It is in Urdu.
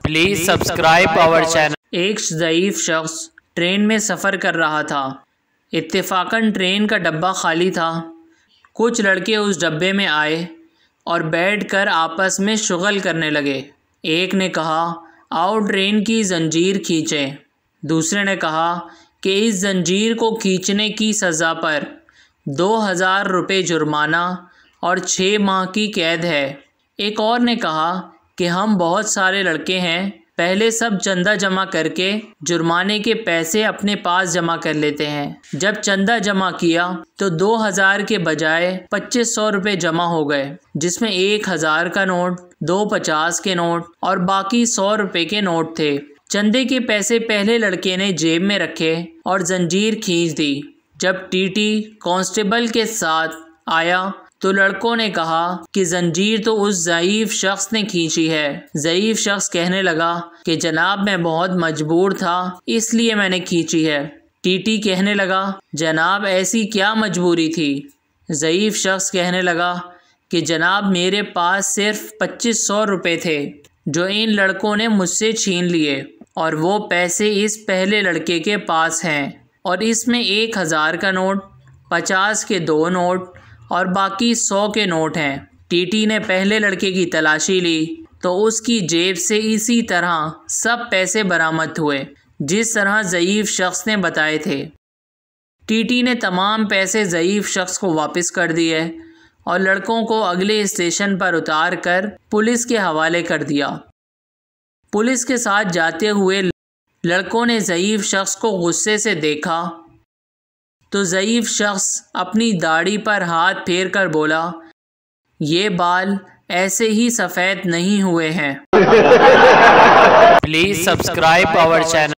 Please subscribe our channel. ایک ضعیف شخص ٹرین میں سفر کر رہا تھا۔ اتفاقاً ٹرین کا ڈبہ خالی تھا۔ کچھ لڑکے اس ڈبے میں آئے اور بیٹھ کر آپس میں شغل کرنے لگے۔ ایک نے کہا، آؤ ٹرین کی زنجیر کھینچیں۔ دوسرے نے کہا کہ اس زنجیر کو کھینچنے کی سزا پر 2000 روپے جرمانہ اور 6 ماہ کی قید ہے۔ ایک اور نے کہا کہ ہم بہت سارے لڑکے ہیں، پہلے سب چندہ جمع کر کے جرمانے کے پیسے اپنے پاس جمع کر لیتے ہیں۔ جب چندہ جمع کیا تو 2000 کے بجائے 2500 روپے جمع ہو گئے، جس میں 1000 کا نوٹ، 2 50 کے نوٹ اور باقی 100 روپے کے نوٹ تھے۔ چندے کے پیسے پہلے لڑکے نے جیب میں رکھے اور زنجیر کھینچ دی۔ جب ٹی ٹی کانسٹیبل کے ساتھ آیا تو لڑکوں نے کہا کہ زنجیر تو اس ضعیف شخص نے کھینچی ہے۔ ضعیف شخص کہنے لگا کہ جناب میں بہت مجبور تھا، اس لیے میں نے کھینچی ہے۔ ٹی ٹی کہنے لگا، جناب ایسی کیا مجبوری تھی؟ ضعیف شخص کہنے لگا کہ جناب میرے پاس صرف 2500 روپے تھے جو ان لڑکوں نے مجھ سے چھین لیے، اور وہ پیسے اس پہلے لڑکے کے پاس ہیں، اور اس میں 1000 کا نوٹ، 50 کے 2 نوٹ اور باقی 100 کے نوٹ ہیں۔ ٹی ٹی نے پہلے لڑکے کی تلاشی لی تو اس کی جیب سے اسی طرح سب پیسے برآمد ہوئے جس طرح ضعیف شخص نے بتائے تھے۔ ٹی ٹی نے تمام پیسے ضعیف شخص کو واپس کر دیے اور لڑکوں کو اگلے اسٹیشن پر اتار کر پولیس کے حوالے کر دیا۔ پولیس کے ساتھ جاتے ہوئے لڑکوں نے ضعیف شخص کو غصے سے دیکھا تو ضعیف شخص اپنی داڑھی پر ہاتھ پھیر کر بولا، یہ بال ایسے ہی سفید نہیں ہوئے ہیں۔ Please subscribe our channel.